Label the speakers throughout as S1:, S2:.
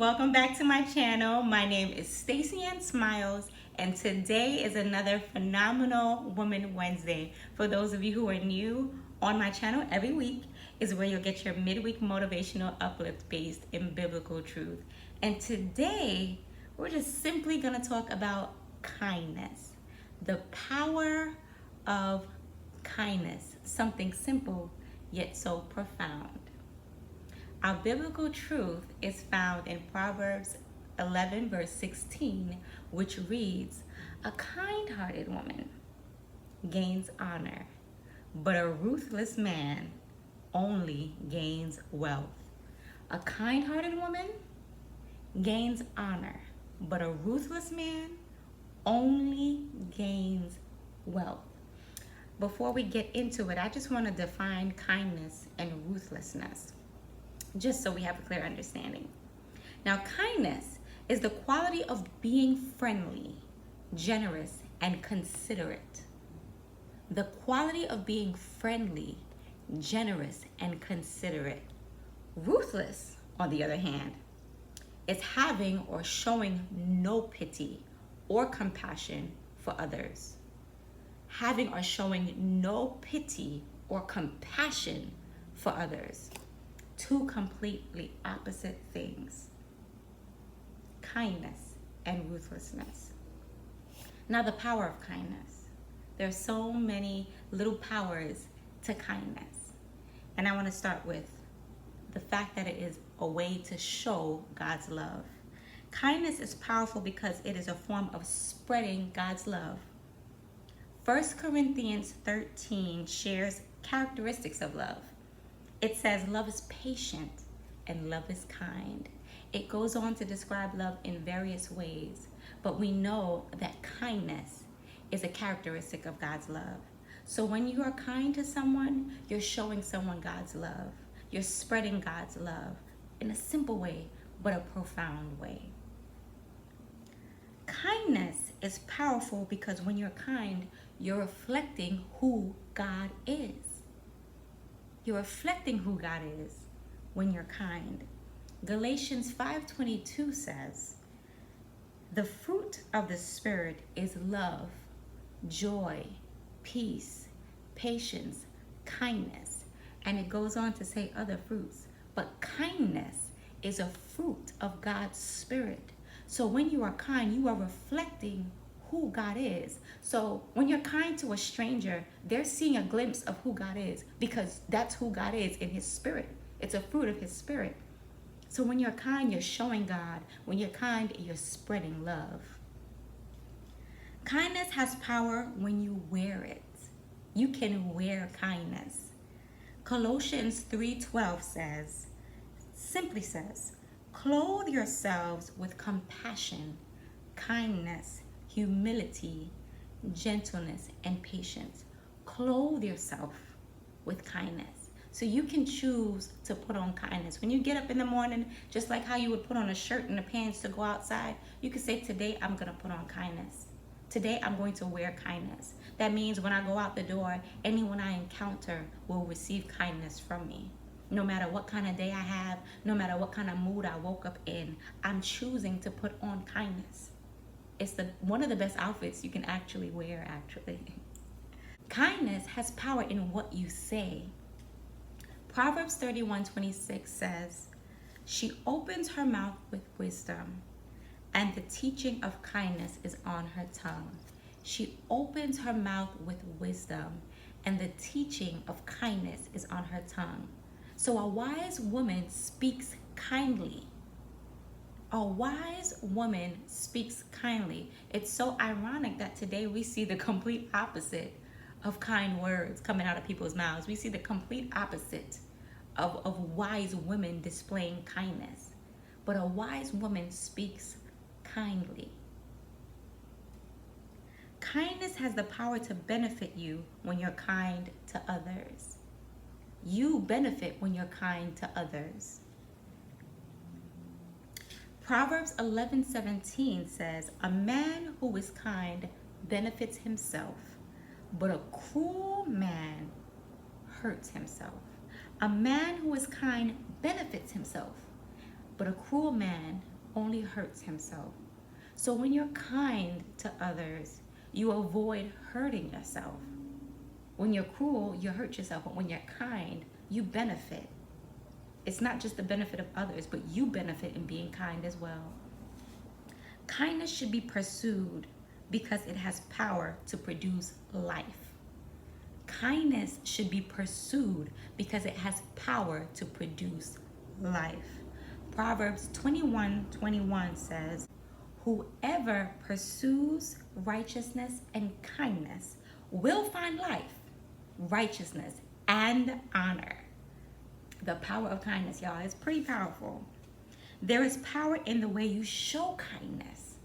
S1: welcome back to my channel. My name is Staci-Ann Smiles, and today is another Phenomenal Woman Wednesday. For those of you who are new on my channel, every week is where you'll get your midweek motivational uplift based in biblical truth. And today, we're just simply going to talk about kindness, the power of kindness, something simple yet so profound. Our biblical truth is found in Proverbs 11 verse 16, which reads, "A kind-hearted woman gains honor, but a ruthless man only gains wealth." A kind-hearted woman gains honor, but a ruthless man only gains wealth. Before we get into it, I just want to define kindness and ruthlessness, just so we have a clear understanding. Now, kindness is the quality of being friendly, generous, and considerate. The quality of being friendly, generous, and considerate. Ruthless, on the other hand, is having or showing no pity or compassion for others. Having or showing no pity or compassion for others. Two completely opposite things: kindness and ruthlessness. Now, the power of kindness. There's so many little powers to kindness. And I want to start with the fact that it is a way to show God's love. Kindness is powerful because it is a form of spreading God's love. 1 Corinthians 13 shares characteristics of love. It says love is patient and love is kind. It goes on to describe love in various ways, but we know that kindness is a characteristic of God's love. So when you are kind to someone, you're showing someone God's love. You're spreading God's love in a simple way, but a profound way. Kindness is powerful because when you're kind, you're reflecting who God is. You're reflecting who God is when you're kind. Galatians 5:22 says, "The fruit of the Spirit is love, joy, peace, patience, kindness." And it goes on to say other fruits. But kindness is a fruit of God's Spirit. So when you are kind, you are reflecting who God is. So when you're kind to a stranger, they're seeing a glimpse of who God is, because that's who God is in His Spirit. It's a fruit of His Spirit. So when you're kind, you're showing God. When you're kind, you're spreading love. Kindness has power when you wear it. You can wear kindness. Colossians 3:12 simply says, "Clothe yourselves with compassion, kindness, humility, gentleness, and patience." Clothe yourself with kindness. So you can choose to put on kindness. When you get up in the morning, just like how you would put on a shirt and the pants to go outside, you can say, today I'm going to put on kindness. Today I'm going to wear kindness. That means when I go out the door, anyone I encounter will receive kindness from me. No matter what kind of day I have, no matter what kind of mood I woke up in, I'm choosing to put on kindness. It's one of the best outfits you can actually wear, actually. Kindness has power in what you say. Proverbs 31:26 says, "She opens her mouth with wisdom, and the teaching of kindness is on her tongue." She opens her mouth with wisdom, and the teaching of kindness is on her tongue. So a wise woman speaks kindly. A wise woman speaks kindly. It's so ironic that today we see the complete opposite of kind words coming out of people's mouths. We see the complete opposite of wise women displaying kindness. But a wise woman speaks kindly. Kindness has the power to benefit you when you're kind to others. You benefit when you're kind to others. Proverbs 11:17 says, "A man who is kind benefits himself, but a cruel man hurts himself." A man who is kind benefits himself, but a cruel man only hurts himself. So when you're kind to others, you avoid hurting yourself. When you're cruel, you hurt yourself. But when you're kind, you benefit. It's not just the benefit of others, but you benefit in being kind as well. Kindness should be pursued because it has power to produce life. Kindness should be pursued because it has power to produce life. Proverbs 21:21 says, whoever pursues righteousness and kindness will find life, righteousness, and honor. The power of kindness, y'all, is pretty powerful. There is power in the way you show kindness.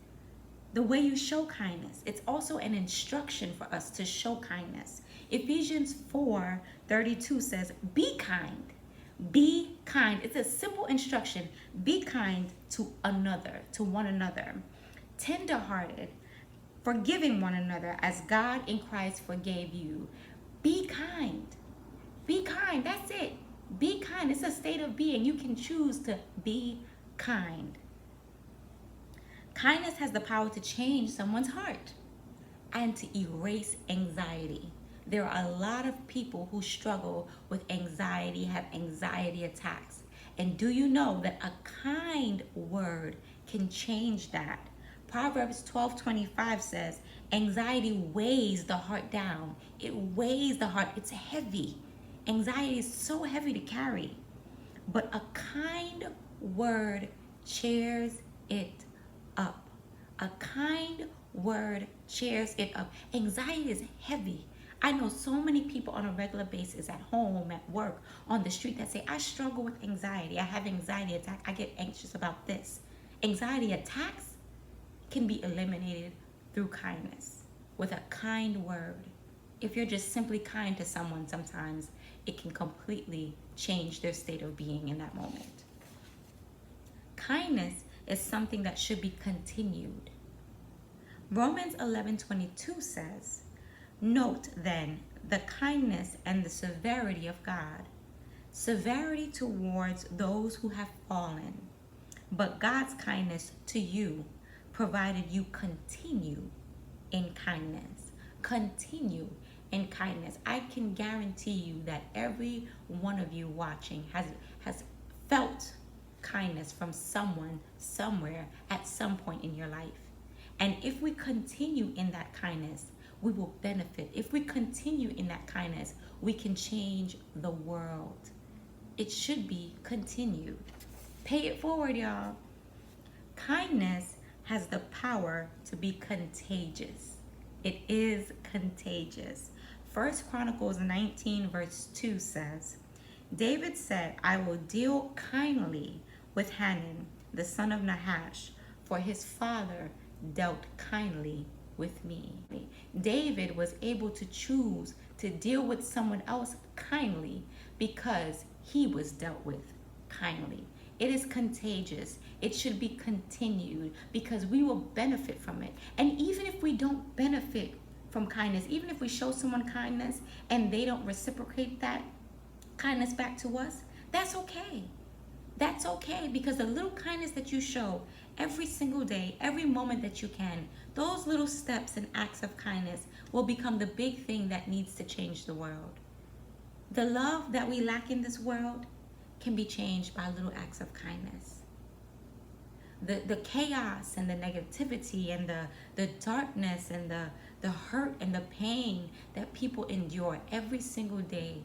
S1: The way you show kindness. It's also an instruction for us to show kindness. Ephesians 4:32 says, be kind. Be kind. It's a simple instruction. Be kind to another, to one another. Tender-hearted, forgiving one another as God in Christ forgave you. Be kind. Be kind. That's it. Be kind. It's a state of being. You can choose to be kind. Kindness has the power to change someone's heart and to erase anxiety. There are a lot of people who struggle with anxiety, have anxiety attacks. And do you know that a kind word can change that? Proverbs 12:25 says, anxiety weighs the heart down. It weighs the heart. It's heavy. Anxiety is so heavy to carry. But a kind word cheers it up. A kind word cheers it up. Anxiety is heavy. I know so many people on a regular basis at home, at work, on the street that say, I struggle with anxiety. I have anxiety attack. I get anxious about this. Anxiety attacks can be eliminated through kindness with a kind word. If you're just simply kind to someone, sometimes it can completely change their state of being in that moment. Kindness is something that should be continued. Romans 11:22 says, note then the kindness and the severity of God. Severity towards those who have fallen, but God's kindness to you, provided you continue in kindness. Continue in kindness. I can guarantee you that every one of you watching has felt kindness from someone, somewhere, at some point in your life. And if we continue in that kindness, we will benefit. If we continue in that kindness, we can change the world. It should be continued. Pay it forward, y'all. Kindness has the power to be contagious. It is contagious. 1 Chronicles 19:2 says, David said, I will deal kindly with Hanun, the son of Nahash, for his father dealt kindly with me. David was able to choose to deal with someone else kindly because he was dealt with kindly. It is contagious. It should be continued because we will benefit from it. And even if we don't benefit from kindness, even if we show someone kindness and they don't reciprocate that kindness back to us, that's okay. That's okay, because the little kindness that you show every single day, every moment that you can, those little steps and acts of kindness will become the big thing that needs to change the world. The love that we lack in this world can be changed by little acts of kindness. The chaos and the negativity and the darkness and the hurt and the pain that people endure every single day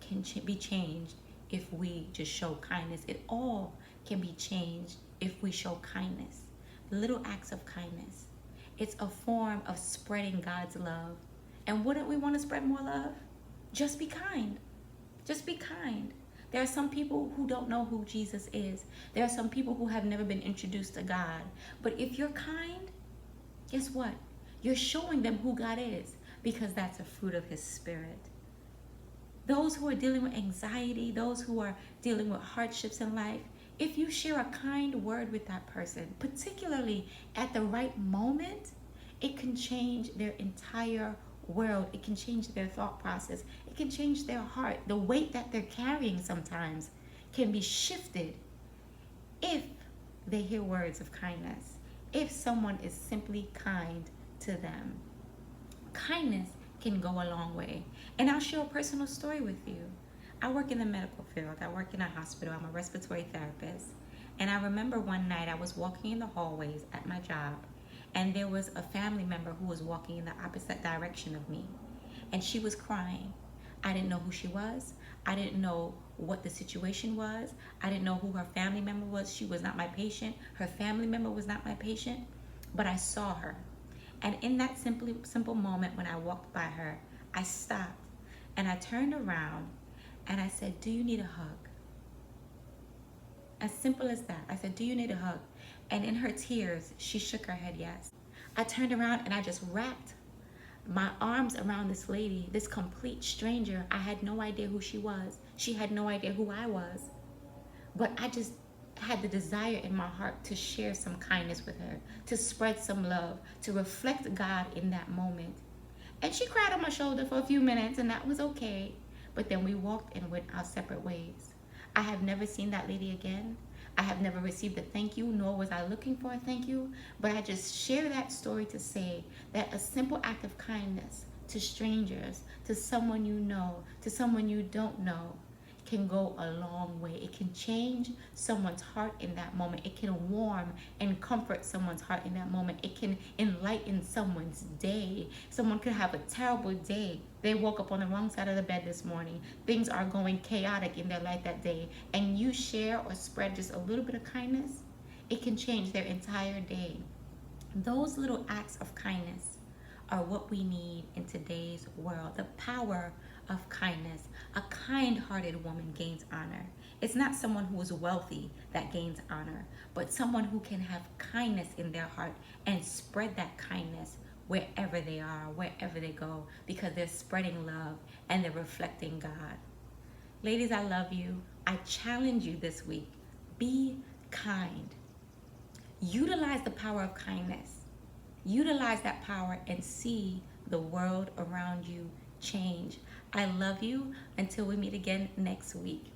S1: can be changed if we just show kindness. It all can be changed if we show kindness. Little acts of kindness. It's a form of spreading God's love. And wouldn't we want to spread more love? Just be kind. Just be kind. There are some people who don't know who Jesus is. There are some people who have never been introduced to God. But if you're kind, guess what? You're showing them who God is, because that's a fruit of his spirit. Those who are dealing with anxiety, those who are dealing with hardships in life, if you share a kind word with that person, particularly at the right moment, it can change their entire world. It can change their thought process. It can change their heart. The weight that they're carrying sometimes can be shifted if they hear words of kindness. If someone is simply kind to them, kindness can go a long way. And I'll share a personal story with you. I work in the medical field. I work in a hospital. I'm a respiratory therapist. And I remember one night I was walking in the hallways at my job, and there was a family member who was walking in the opposite direction of me. And she was crying. I didn't know who she was. I didn't know what the situation was. I didn't know who her family member was. She was not my patient. Her family member was not my patient. But I saw her. And in that simple moment when I walked by her, I stopped and I turned around and I said, "Do you need a hug?" As simple as that. I said, "Do you need a hug?" And in her tears, she shook her head yes. I turned around and I just wrapped my arms around this lady, this complete stranger. I had no idea who she was. She had no idea who I was. But I just had the desire in my heart to share some kindness with her, to spread some love, to reflect God in that moment. And she cried on my shoulder for a few minutes, and that was okay. But then we walked and went our separate ways. I have never seen that lady again. I have never received a thank you, nor was I looking for a thank you. But I just share that story to say that a simple act of kindness to strangers, to someone you know, to someone you don't know, can go a long way. It can change someone's heart in that moment. It can warm and comfort someone's heart in that moment. It can enlighten someone's day. Someone could have a terrible day. They woke up on the wrong side of the bed this morning. Things are going chaotic in their life that day. And you share or spread just a little bit of kindness, it can change their entire day. Those little acts of kindness are what we need in today's world. The power of kindness. A kind-hearted woman gains honor. It's not someone who is wealthy that gains honor, but someone who can have kindness in their heart and spread that kindness wherever they are, wherever they go, because they're spreading love and they're reflecting God. Ladies, I love you. I challenge you this week. Be kind. Utilize the power of kindness. Utilize that power and see the world around you change. I love you. Until we meet again next week.